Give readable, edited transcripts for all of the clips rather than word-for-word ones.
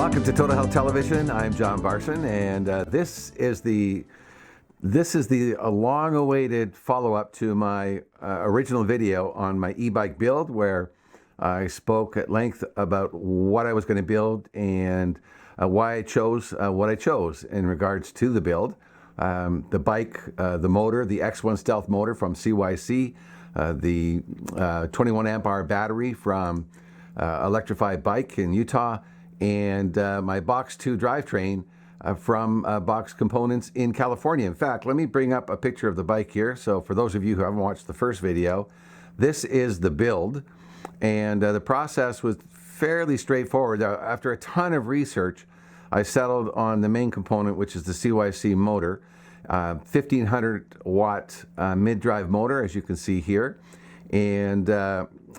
Welcome to Total Health Television. I'm John Barson, and this is the long-awaited follow-up to my original video on my e-bike build, where I spoke at length about what I was going to build and why I chose what I chose in regards to the build. The bike, the motor, the X1 Stealth motor from CYC, the 21 amp hour battery from Electrified Bike in Utah, and my Box 2 drivetrain from Box Components in California. In fact, let me bring up a picture of the bike here. So for those of you who haven't watched the first video, this is the build, and the process was fairly straightforward. After a ton of research, I settled on the main component, which is the CYC motor, 1500 watt mid-drive motor, as you can see here, and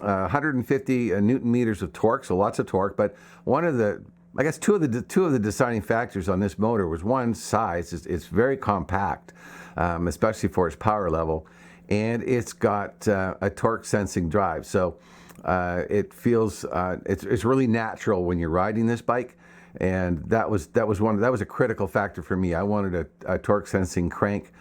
150 newton meters of torque, so lots of torque. But one of the, I guess two of the deciding factors on this motor was, one, size. It's very compact, especially for its power level, and it's got a torque sensing drive. So it feels it's really natural when you're riding this bike, and that was a critical factor for me. I wanted a torque sensing crank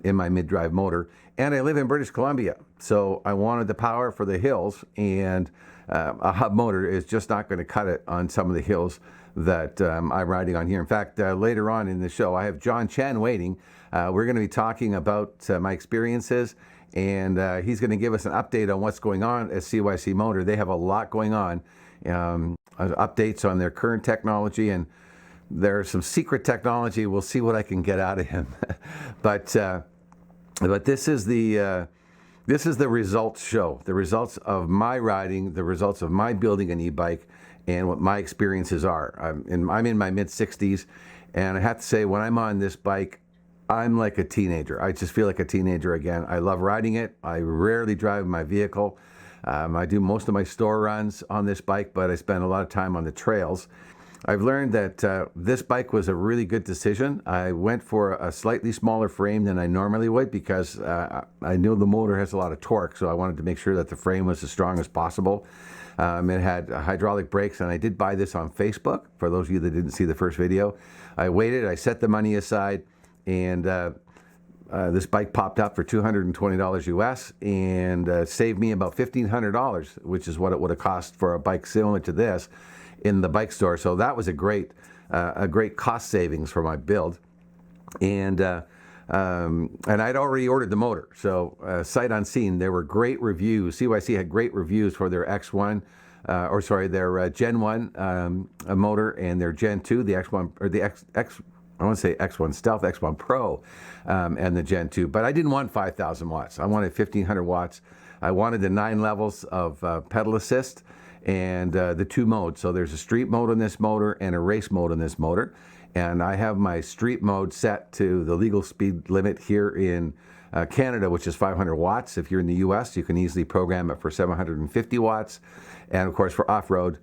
in my mid-drive motor, and I live in British Columbia, so I wanted the power for the hills, and a hub motor is just not going to cut it on some of the hills that I'm riding on here. In fact, later on in the show, I have Jon Chan waiting. We're going to be talking about my experiences, and he's going to give us an update on what's going on at CYC Motor. They have a lot going on, updates on their current technology, and there's some secret technology. We'll see what I can get out of him. But this is the results show, the results of my riding, the results of my building an e-bike, and what my experiences are. I'm in my mid-60s, and I have to say, when I'm on this bike, I'm like a teenager. I just feel like a teenager again. I love riding it. I rarely drive my vehicle. I do most of my store runs on this bike, but I spend a lot of time on the trails. I've learned that this bike was a really good decision. I went for a slightly smaller frame than I normally would, because I knew the motor has a lot of torque, so I wanted to make sure that the frame was as strong as possible. It had hydraulic brakes, and I did buy this on Facebook. For those of you that didn't see the first video, I waited, I set the money aside, and this bike popped up for $220 US, and saved me about $1,500, which is what it would have cost for a bike similar to this in the bike store. So that was a great cost savings for my build, and I'd already ordered the motor. So sight unseen, there were great reviews. CYC had great reviews for their X1, their Gen 1 motor, and their Gen 2, the X1 or the I want to say X1 Stealth, X1 Pro, and the Gen 2. But I didn't want 5,000 watts. I wanted 1,500 watts. I wanted the 9 levels of pedal assist, and the 2 modes. So there's a street mode on this motor and a race mode on this motor. And I have my street mode set to the legal speed limit here in Canada, which is 500 watts. If you're in the US, you can easily program it for 750 watts. And of course, for off-road,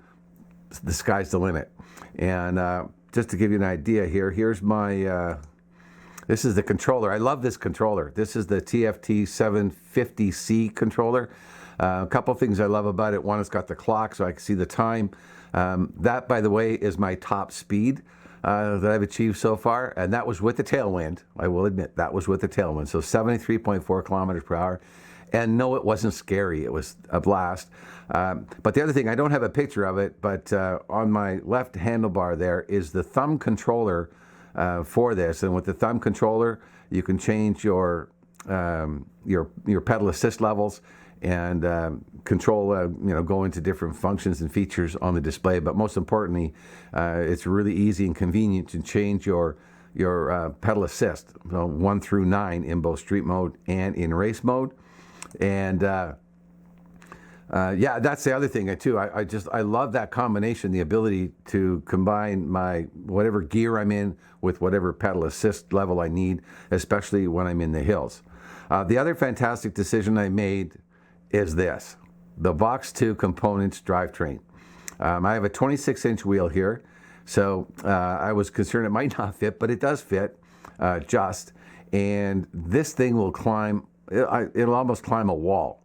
the sky's the limit. And just to give you an idea here, here's my, this is the controller. I love this controller. This is the TFT 750C controller. A couple things I love about it. One, it's got the clock, so I can see the time. That, by the way, is my top speed that I've achieved so far, and that was with the tailwind. I will admit, that was with the tailwind. So 73.4 kilometers per hour. And no, it wasn't scary. It was a blast. But the other thing, I don't have a picture of it, but on my left handlebar there is the thumb controller for this. And with the thumb controller, you can change your pedal assist levels, and control, go into different functions and features on the display. But most importantly, it's really easy and convenient to change your pedal assist, 1 through 9 in both street mode and in race mode. And yeah, that's the other thing too. I love that combination, the ability to combine my whatever gear I'm in with whatever pedal assist level I need, especially when I'm in the hills. The other fantastic decision I made is this, the Box 2 Components drivetrain. I have a 26-inch wheel here, so I was concerned it might not fit, but it does fit just. And this thing will climb, it'll almost climb a wall.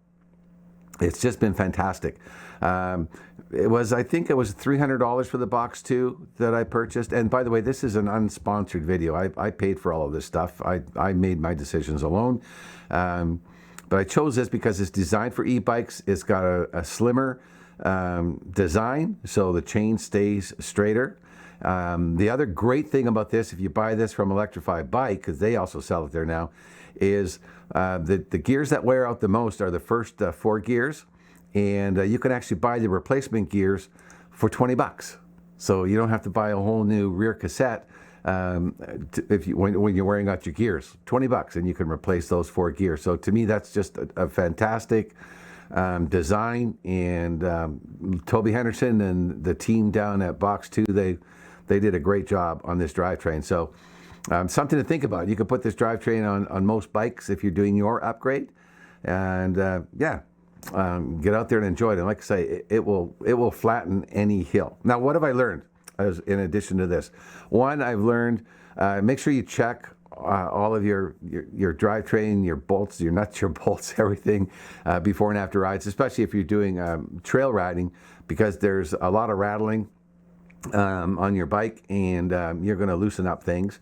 It's just been fantastic. I think it was $300 for the box 2 that I purchased. And by the way, this is an unsponsored video. I paid for all of this stuff. I made my decisions alone. But I chose this because it's designed for e-bikes. It's got a slimmer design, so the chain stays straighter. The other great thing about this, if you buy this from Electrify Bike, because they also sell it there now, is the gears that wear out the most are the first 4 gears. And you can actually buy the replacement gears for $20. So you don't have to buy a whole new rear cassette when you're wearing out your gears. $20, and you can replace those 4 gears. So to me, that's just a fantastic design. And Toby Henderson and the team down at Box 2, they did a great job on this drivetrain. So something to think about. You can put this drivetrain on most bikes if you're doing your upgrade. And get out there and enjoy it. And like I say, it will flatten any hill. Now, what have I learned in addition to this? One, I've learned make sure you check all of your drivetrain, your bolts, your nuts, your bolts, everything before and after rides, especially if you're doing trail riding, because there's a lot of rattling on your bike, and you're going to loosen up things.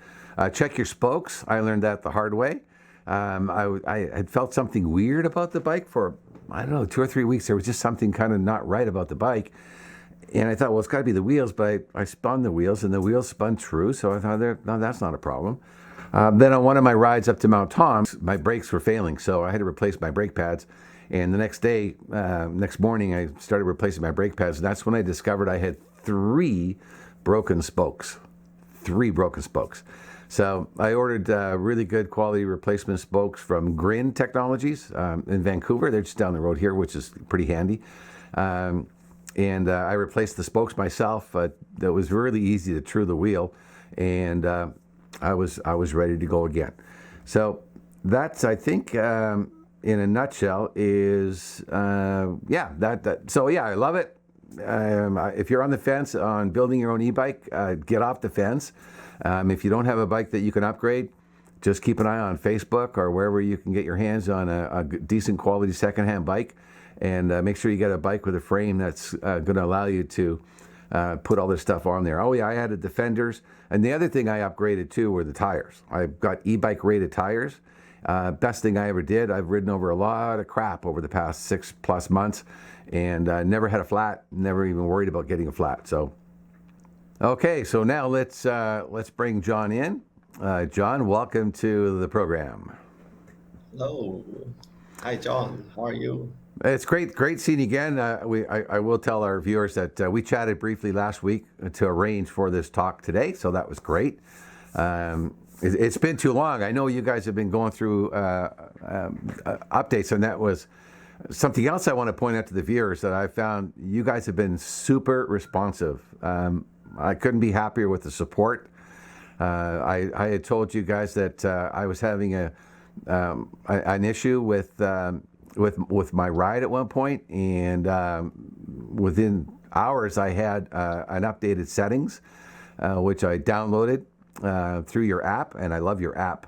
Check your spokes. I learned that the hard way. I had felt something weird about the bike for, I don't know, 2 or 3 weeks. There was just something kind of not right about the bike. And I thought, well, it's got to be the wheels, but I spun the wheels, and the wheels spun true. So I thought, no, that's not a problem. Then on one of my rides up to Mount Tom's, my brakes were failing. So I had to replace my brake pads. And the next morning, I started replacing my brake pads. And that's when I discovered I had 3 broken spokes. 3 broken spokes. So I ordered really good quality replacement spokes from Grin Technologies in Vancouver. They're just down the road here, which is pretty handy. And I replaced the spokes myself. That was really easy to true the wheel, and I was ready to go again. So that's, I think, in a nutshell, is that. So yeah, I love it. If you're on the fence on building your own e-bike, get off the fence. If you don't have a bike that you can upgrade, just keep an eye on Facebook or wherever you can get your hands on a decent quality secondhand bike, and make sure you get a bike with a frame that's going to allow you to put all this stuff on there. Oh yeah, I added the fenders, and the other thing I upgraded too were the tires. I've got e-bike rated tires. Best thing I ever did. I've ridden over a lot of crap over the past 6+ months, and never had a flat. Never even worried about getting a flat. So. Okay, so now let's bring Jon in. Jon, welcome to the program. Hello. Hi, John. How are you? It's great seeing you again. I will tell our viewers that we chatted briefly last week to arrange for this talk today, so that was great. It's been too long. I know you guys have been going through updates, and that was something else I want to point out to the viewers, that I found you guys have been super responsive. I couldn't be happier with the support. I had told you guys that I was having an issue with my ride at one point, and within hours I had an updated settings, which I downloaded through your app, and I love your app.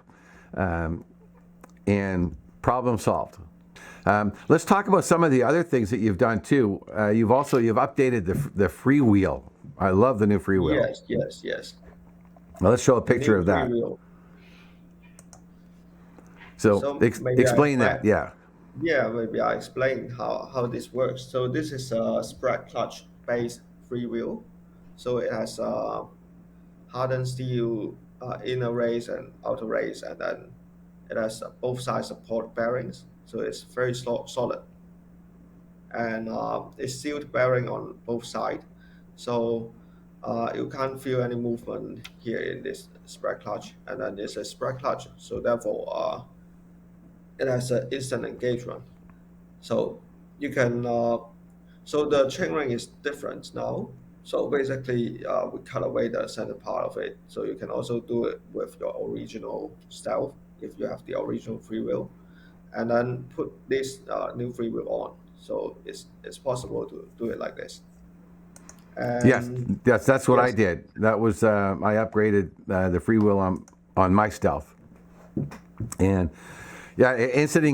And problem solved. Let's talk about some of the other things that you've done too. You've updated the freewheel. I love the new freewheel. Yes. Well, let's show a picture of that. Freewheel. So explain that. Yeah. Yeah, maybe I explain how this works. So this is a spread clutch based freewheel. So it has hardened steel inner race and outer race, and then it has both sides support bearings. So it's very solid, and it's sealed bearing on both sides. So you can't feel any movement here in this spread clutch, and then it's a spread clutch. So therefore, it has an instant engagement. So you can. So the chainring is different now. So basically, we cut away the center part of it. So you can also do it with your original stealth if you have the original freewheel, and then put this new freewheel on. So it's possible to do it like this. And Yes, that's what I yes, did. That was I upgraded the freewheel on my Stealth, and Yeah, instant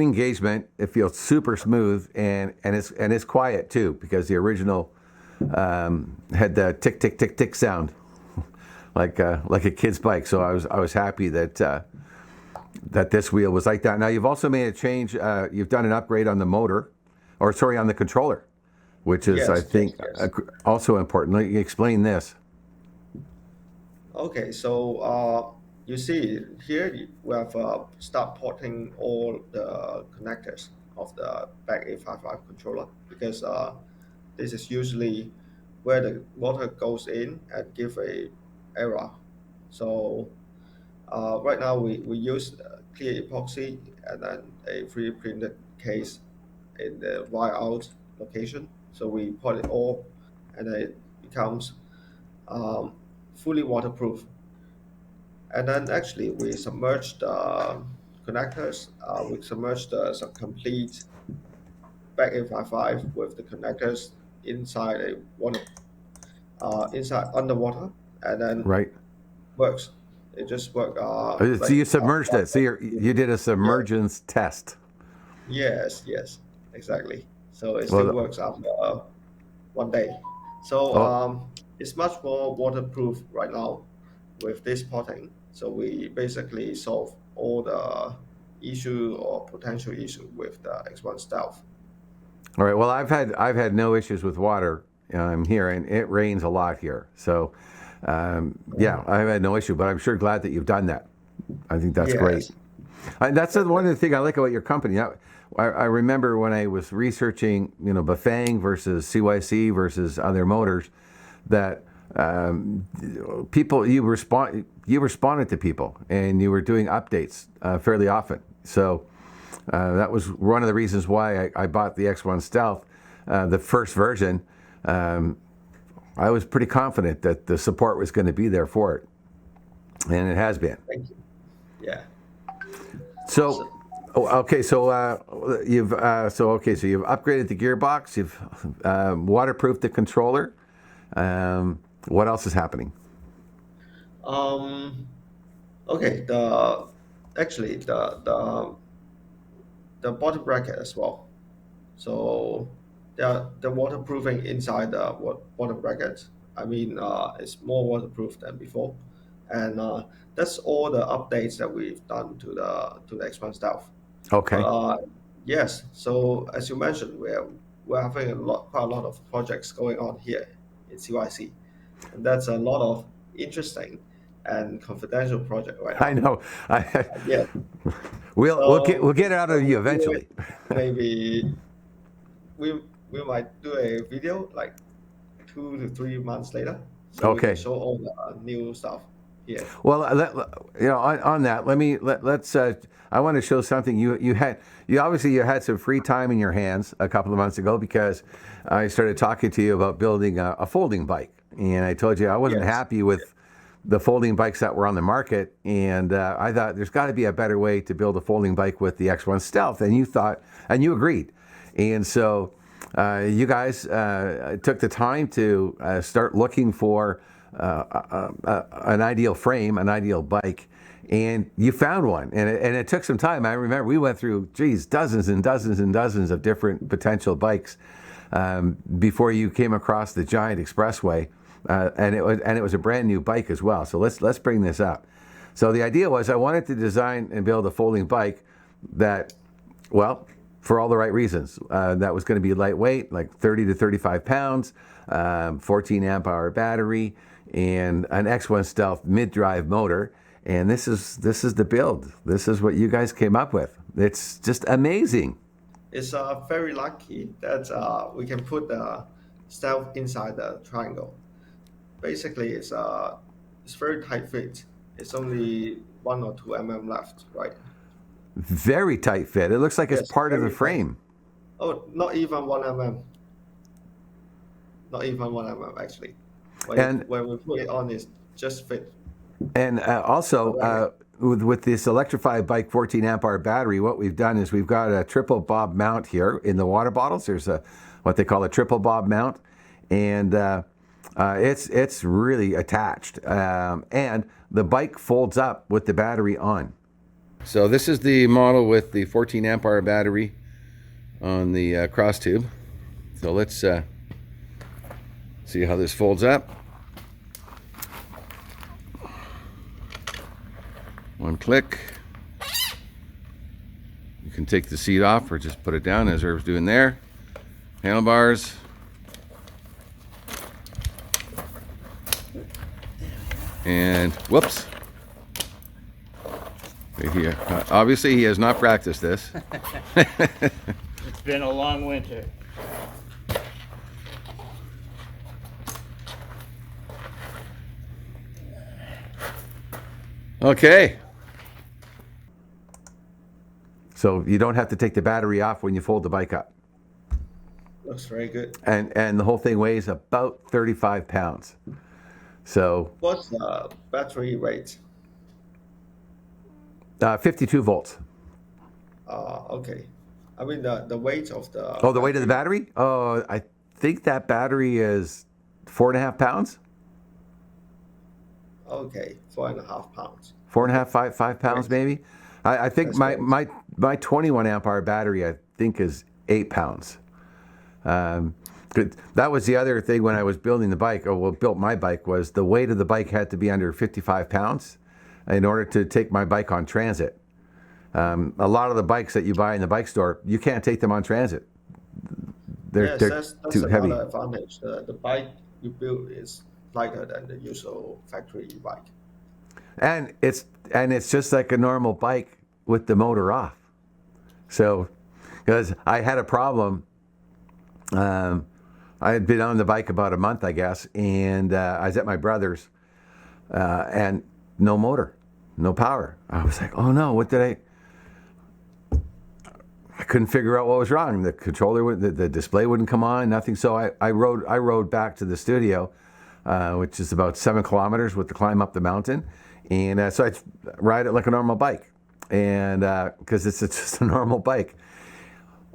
engagement. It feels super smooth and it's quiet too because the original had the tick tick tick tick sound like a kid's bike. So I was happy that that this wheel was like that. Now you've also made a change. You've done an upgrade on the motor, or sorry, on the controller, which is I Yes, think yes. also important. Let me explain this. Okay, so you see here we have start porting all the connectors of the back 855 controller because this is usually where the water goes in and give a error. So right now we use clear epoxy and then a 3D printed case in the wire out location. So we put it all and then it becomes um, fully waterproof. And then actually we submerged connectors. We submerged some complete back 855 with the connectors inside a water, inside underwater, and then Right. works. It just work So like you submerged it. So you did a yeah, submergence test. yes, exactly. So it still Well, works after 1 day. So oh, it's much more waterproof right now with this potting. So we basically solve all the issue or potential issue with the X1 Stealth. all right. Well, I've had no issues with water here, and it rains a lot here. So yeah, I've had no issue. But I'm sure glad that you've done that. I think that's great. Yes, And that's one of definitely. the things I like about your company. Now, I remember when I was researching, Bafang versus CYC versus other motors, that people you responded to people and you were doing updates fairly often. So that was one of the reasons why I bought the X1 Stealth, the first version. Um, I was pretty confident that the support was going to be there for it, and it has been. Thank you. Yeah. So, So, oh, okay, so so you've upgraded the gearbox, you've waterproofed the controller. What else is happening? um, okay. The actually the bottom bracket as well. So the waterproofing inside the bottom bracket. I mean, it's more waterproof than before, and that's all the updates that we've done to the X1 Stealth. But Okay. yes, so as you mentioned, we're having quite a lot of projects going on here in CYC, and that's a lot of interesting and confidential project right I now. know. Yeah, We'll so get it out of when we you do it, eventually. maybe we we might do a video like 2 to 3 months later, so we can Okay. show all the new stuff here. Well, on that, let's. I want to show something you obviously you had some free time in your hands a couple of months ago because I started talking to you about building a folding bike, and I told you I wasn't Yes, happy with the folding bikes that were on the market, and I thought there's got to be a better way to build a folding bike with the X1 Stealth, and you agreed, and so you guys took the time to start looking for an ideal frame, an ideal bike, and you found one. And it took some time. I remember we went through, dozens and dozens and dozens of different potential bikes before you came across the giant expressway, and it was a brand new bike as well. So let's bring this up. So the idea was I wanted to design and build a folding bike that, well, for all the right reasons. That was going to be lightweight, like 30 to 35 pounds, 14 amp hour battery, and an X1 Stealth mid-drive motor. And this is the build. This is what you guys came up with. It's just amazing. it's very lucky that we can put the stealth inside the triangle. Basically, it's very tight fit. It's only 1 or 2 mm left, right? Very tight fit. It looks like it's Yes, part of the very tight. frame. Oh, not even 1 mm. Not even 1 mm actually. And When we put it on, it's just fit also correctly. with this electrified bike 14 amp hour battery, what we've done is we've got a triple bob mount here in the water bottles. There's a what they call a triple bob mount, and it's really attached, and the bike folds up with the battery on. So this is the model with the 14 amp hour battery on the cross tube. So let's see how this folds up. One click. You can take the seat off or just put it down as Herb's doing there. Handlebars. And whoops. Here, obviously he has not practiced this. It's been a long winter. Okay. So you don't have to take the battery off when you fold the bike up. Looks very good. And the whole thing weighs about 35 pounds. So What's the battery weight? 52 volts. Okay. I mean the weight of the. Oh, the weight of the battery? Oh, I think that battery is 4.5 pounds. Okay, 4.5 pounds. 4.5, 5 pounds Great. maybe. I think That's my, great. my 21 amp hour battery I think is 8 pounds. That was the other thing when I was building the bike, or well, built my bike, was the weight of the bike had to be under 55 pounds in order to take my bike on transit. A lot of the bikes that you buy in the bike store, you can't take them on transit. Yes, They're that's too heavy. another advantage. The bike you build is lighter than the usual factory bike. And it's just like a normal bike with the motor off. So, because I had a problem, I had been on the bike about a month, I guess, and I was at my brother's, and no motor, no power. I was like, oh no, what did I couldn't figure out what was wrong. The controller, the display wouldn't come on, nothing. So I rode back to the studio, which is about 7 kilometers with the climb up the mountain, and so I ride it like a normal bike, and because it's just a normal bike.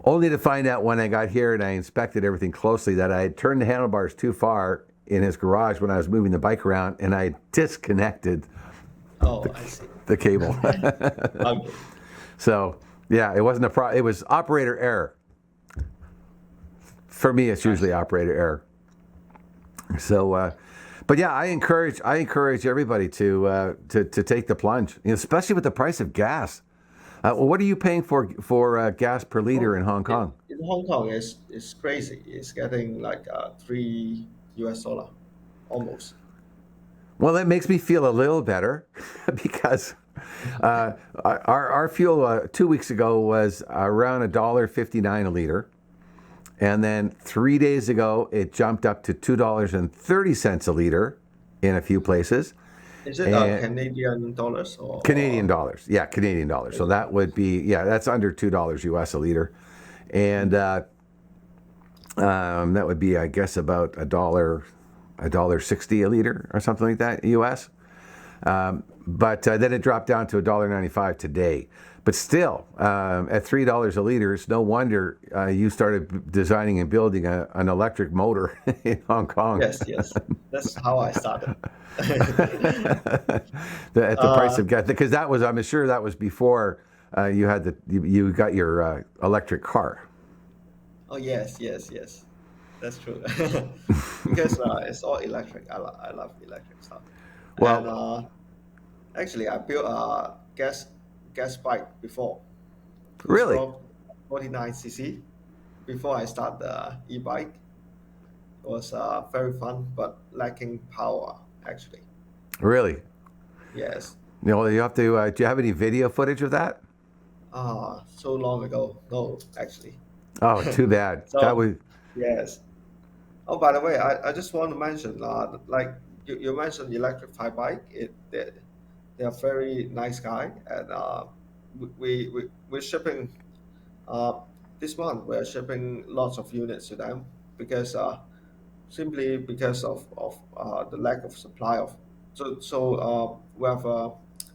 Only to find out when I got here and I inspected everything closely that I had turned the handlebars too far in his garage when I was moving the bike around, and I disconnected Oh, I see. the cable. Okay. So yeah, it wasn't it was operator error. For me, it's usually operator error. So, but yeah, I encourage everybody to take the plunge, especially with the price of gas. What are you paying for gas per liter Oh, in Hong Kong? in Hong Kong is crazy. It's getting like $3 almost. Well, that makes me feel a little better because our fuel 2 weeks ago was around $1.59 a liter, and then 3 days ago it jumped up to $2.30 a liter in a few places. Is it And Canadian dollars or Canadian dollars, yeah, Canadian dollars. So that would be, yeah, that's under $2 US a liter, and that would be, I guess, about $1.60 a liter or something like that US. But then it dropped down to $1.95 today. But still, at $3 a liter, it's no wonder you started designing and building an electric motor in Hong Kong. Yes, yes. That's how I started. At the price Uh, of gas, because that was, I'm sure that was before you had you got your electric car. oh yes, yes, yes. That's true. Because it's all electric. I love electric stuff. And Well, actually, I built a gas bike before, two really, stroke, 49cc. Before I start the e-bike, it was very fun, but lacking power actually. really. Yes. You have to. Do you have any video footage of that? So long ago. No, actually. Oh, too bad. That So was yes. Oh, by the way, I just want to mention, like you mentioned electrified bike. They're very nice guy, and we're shipping uh, this month. We're shipping lots of units to them because simply because of the lack of supply of. We have a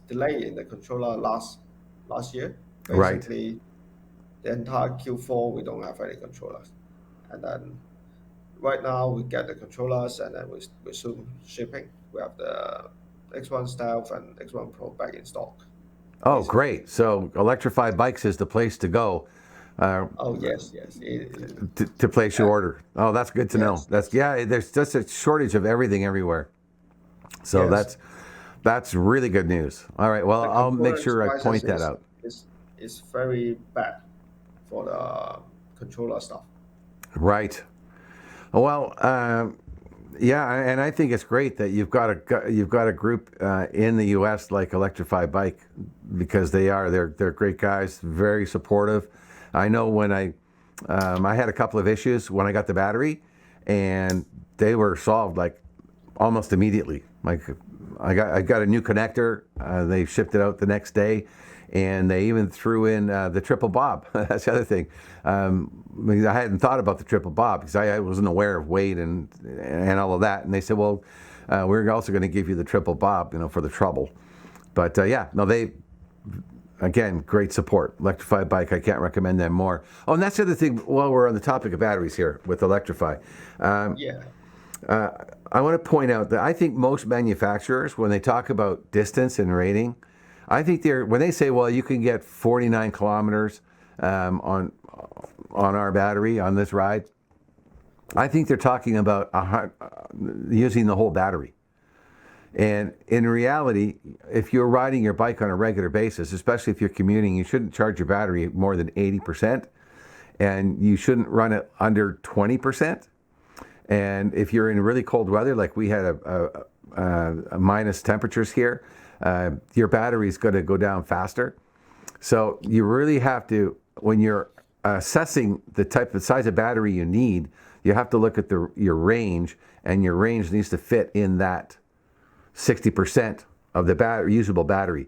delay in the controller last year. right. Basically, the entire Q4 we don't have any controllers, and then right now we get the controllers and then we resume shipping. We have the X1 Stealth and X1 Pro back in stock. Oh, great. So electrified bikes is the place to go Oh yes, yes, to place your order. Oh, that's good to know. yes, That's yes, yeah. There's just a shortage of everything everywhere. So yes. that's really good news. All right. Well, The I'll make components sure I prices point that out. is very bad for the controller stuff. Right. Well, yeah, and I think it's great that you've got a group in the U.S. like Electrify Bike because they're great guys, very supportive. I know when I had a couple of issues when I got the battery, and they were solved like almost immediately. Like I got a new connector. They shipped it out the next day, and they even threw in the triple bob. That's the other thing. Because I hadn't thought about the triple bob because I wasn't aware of weight and all of that. And they said, well, we're also going to give you the triple bob, for the trouble. But yeah, no, they again great support. Electrify Bike, I can't recommend them more. Oh, and that's the other thing. While we're on the topic of batteries here with Electrify. Yeah. I want to point out that I think most manufacturers, when they talk about distance and rating, I think when they say, well, you can get 49 kilometers on our battery on this ride, I think they're talking about using the whole battery. And in reality, if you're riding your bike on a regular basis, especially if you're commuting, you shouldn't charge your battery more than 80%, and you shouldn't run it under 20%. And if you're in really cold weather, like we had a minus temperatures here, your battery is going to go down faster. So you really have to, when you're assessing the size of battery you need, you have to look at your range, and your range needs to fit in that 60% of the usable battery.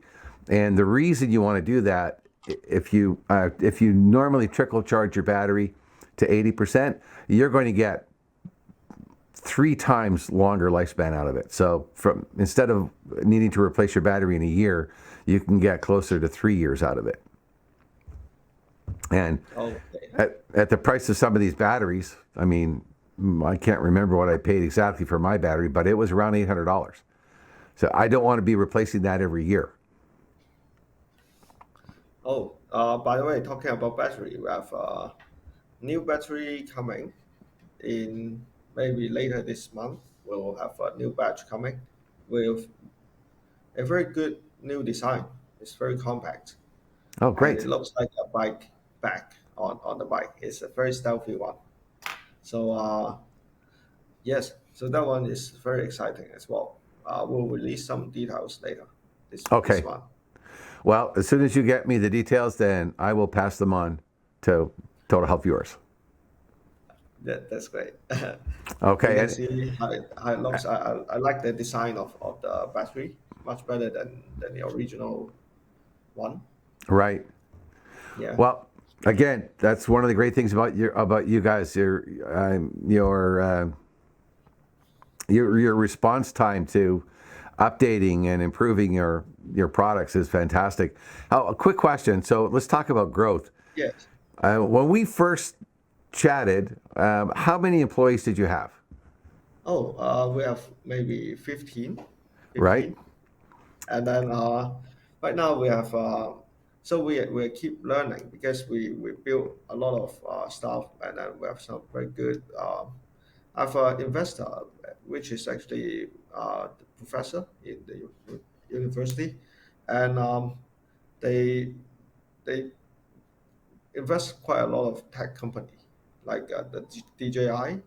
And the reason you want to do that, if you normally trickle charge your battery to 80%, you're going to get 3 times longer lifespan out of it. So instead of needing to replace your battery in a year, you can get closer to 3 years out of it. And Okay. at the price of some of these batteries, I mean, I can't remember what I paid exactly for my battery, but it was around $800. So I don't want to be replacing that every year. Oh, by the way, talking about battery, we have a new battery coming in maybe later this month. We'll have a new batch coming with a very good new design. It's very compact, Oh, and it great. looks like a bike back on the bike. It's a very stealthy one. So yes, so that one is very exciting as well. We'll release some details later this Okay. month. Well, as soon as you get me the details, then I will pass them on to Total Health Viewers. That's great. You Okay. can see how it looks. I like the design of the battery much better than the original one. Right. Yeah. Well, again, that's one of the great things about you guys. Your response time to updating and improving your products is fantastic. Oh, a quick question. So let's talk about growth. Yes. When we first chatted, how many employees did you have? Oh, we have maybe 15, Right. 15. And then right now we have so we keep learning because we build a lot of stuff, and then we have some very good I have an investor which is actually the professor in the university, and they they invest quite a lot of tech company like the DJI,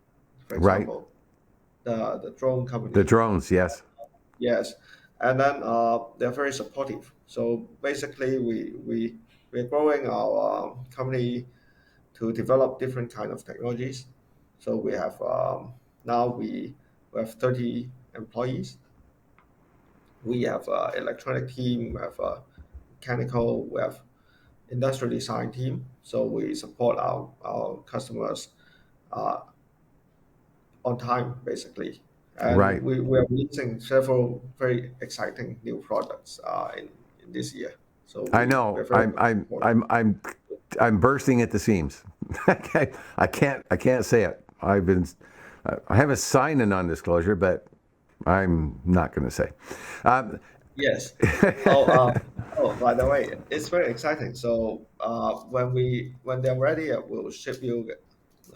for Right. example, the drone The company. drones. Yes. Yes, and then they're very supportive. So basically, we're growing our company to develop different kind of technologies. So we have now we have 30 employees. We have electronic team. We have mechanical. We have industrial design team. So we support our customers uh, on time, basically. And Right. we are releasing several very exciting new products in this year. So I we're know. very much I'm bursting at the seams. I can't say it. I haven't signed a non-disclosure, but I'm not going to say. yes. Oh, Oh, by the way, it's very exciting. So when they're ready, we'll ship you.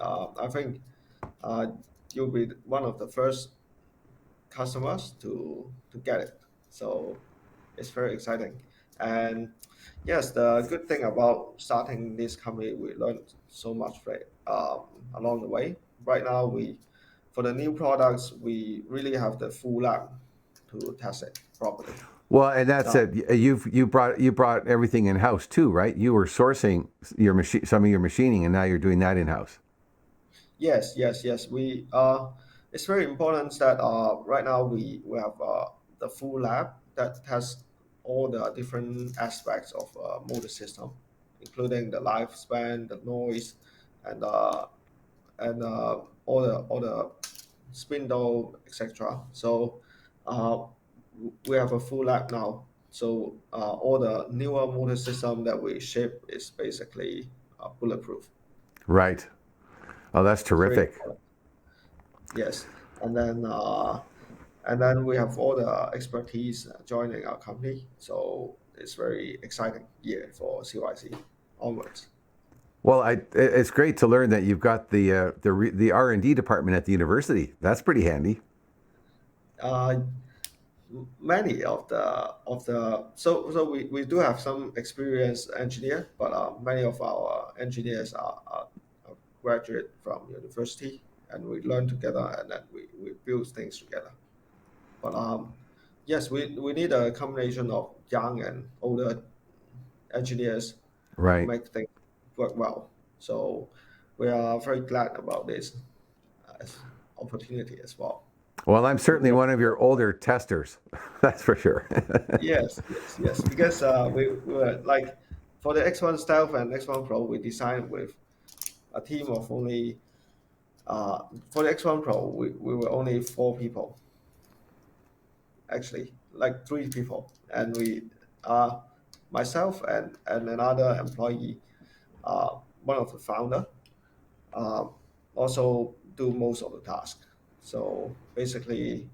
I think uh, you'll be one of the first customers to get it. So it's very exciting. And yes, the good thing about starting this company, we learned so much along the way. Right now, we for the new products, we really have the full lab to test it properly. Well, and that's Now, it. You brought everything in house too, right? You were sourcing your machine, some of your machining, and now you're doing that in house. yes, yes, yes. It's very important that right now we have the full lab that tests all the different aspects of motor system, including the lifespan, the noise, and all the spindle, etc. So uh, we have a full lab now. So all the newer motor system that we ship is basically bulletproof. Right. Oh, that's It's very terrific. important. Yes, and then uh, and then we have all the expertise joining our company. So it's very exciting year for CYC onwards. Well, it's great to learn that you've got the R&D department at the university. That's pretty handy. Uh, Many we do have some experienced engineer, but many of our engineers are graduate from university, and we learn together, and then we build things together. But yes, we need a combination of young and older engineers to Right. make things work well. So we are very glad about this as opportunity as well. Well, I'm To certainly work. one of your older testers. That's for sure. Yes, yes, yes. Because we were like for the X1 Stealth and X1 Pro, we designed with a team of only for the X1 Pro, we were only 4 people actually, like 3 people, and we myself and another employee, one of the founder, uh, also do most of the task. So basically,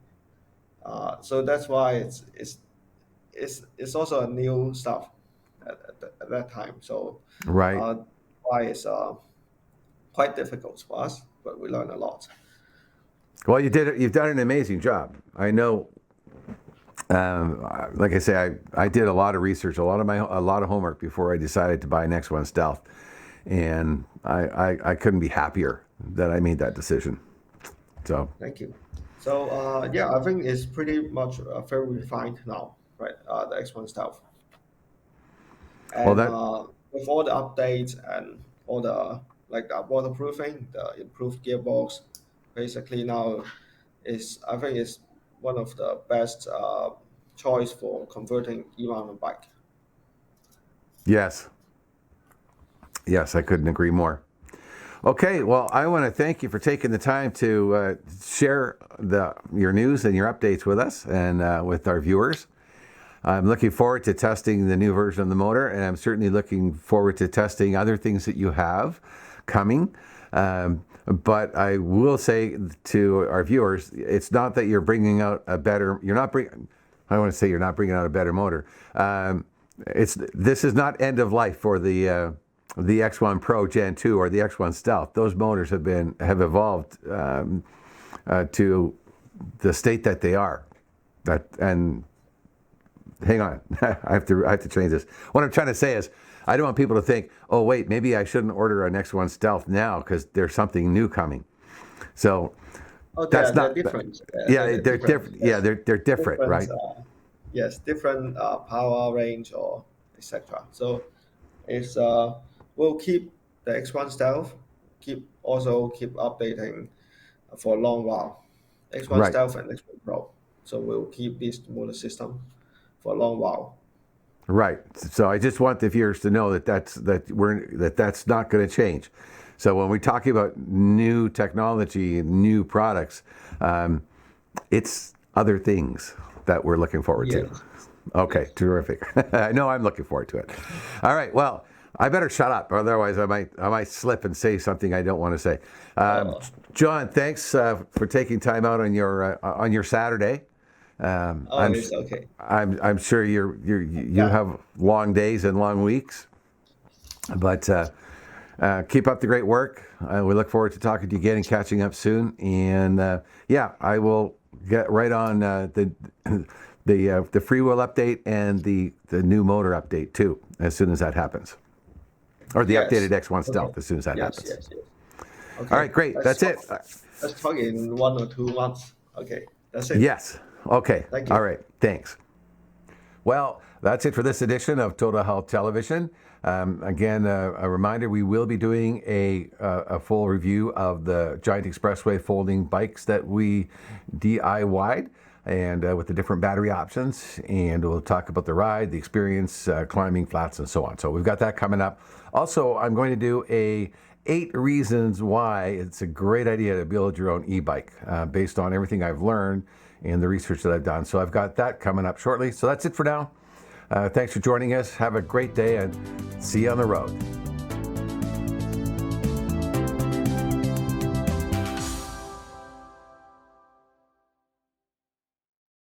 so that's why it's also a new stuff at that time. So Right. uh, why it's quite difficult for us, but we learn a lot. Well, you did it. You've done an amazing job. I know. Like I say, I did a lot of research, a lot of homework before I decided to buy Next One Stealth, and I couldn't be happier that I made that decision. So, Thank you. So yeah, I think it's pretty much very refined now, right? The X1 stuff, well, and that with all the updates and all the like the waterproofing, the improved gearbox, basically now is I think is one of the best choice for converting e-mountain bike. yes, yes, I couldn't agree more. Okay, well, I want to thank you for taking the time to share your news and your updates with us and with our viewers. I'm looking forward to testing the new version of the motor, and I'm certainly looking forward to testing other things that you have coming. But I will say to our viewers, it's not that you're bringing out a better. You're not bringing. I want to say you're not bringing out a better motor. This is not end of life for the X1 Pro Gen 2 or the X1 Stealth. Those motors have evolved to the state that they are. And hang on, I have to change this. What I'm trying to say is, I don't want people to think, oh wait, maybe I shouldn't order an X1 Stealth now because there's something new coming. So Oh, that's they're not. different. Yeah, they're Different. different. Yeah, Yes, they're different, different. right? Yes, different power range or etc. So it's we'll keep the X1 Stealth, keep updating for a long while. X1 Right, Stealth and X1 Pro. So we'll keep this motor system for a long while. right. So I just want the viewers to know that's not going to change. So when we're talking about new technology and new products, it's other things that we're looking forward to. Yes. Okay, Yes. terrific. I know I'm looking forward to it. All right, well, I better shut up, otherwise I might slip and say something I don't want to say. Uh, John, thanks for taking time out on your Saturday Oh, I'm it's okay. I'm sure you Yeah. have long days and long weeks, but keep up the great work. We look forward to talking to you again and catching up soon. And yeah, I will get right on the free wheel update and the new motor update too, as soon as that happens, or the Yes. updated X1 Okay. Stealth as soon as that Yes, happens. yes, yes. All Okay. right, great. That's it. Let's talk in 1 or 2 months. Okay. That's it. Yes. Okay. Thank All you. right. Thanks. Well, that's it for this edition of Total Health Television. Again, a reminder, we will be doing a full review of the Giant Expressway folding bikes that we DIY'd, and with the different battery options. And we'll talk about the ride, the experience, climbing flats, and so on. So we've got that coming up. Also, I'm going to do 8 reasons why it's a great idea to build your own e-bike, based on everything I've learned and the research that I've done. So I've got that coming up shortly. So that's it for now. Thanks for joining us. Have a great day and see you on the road.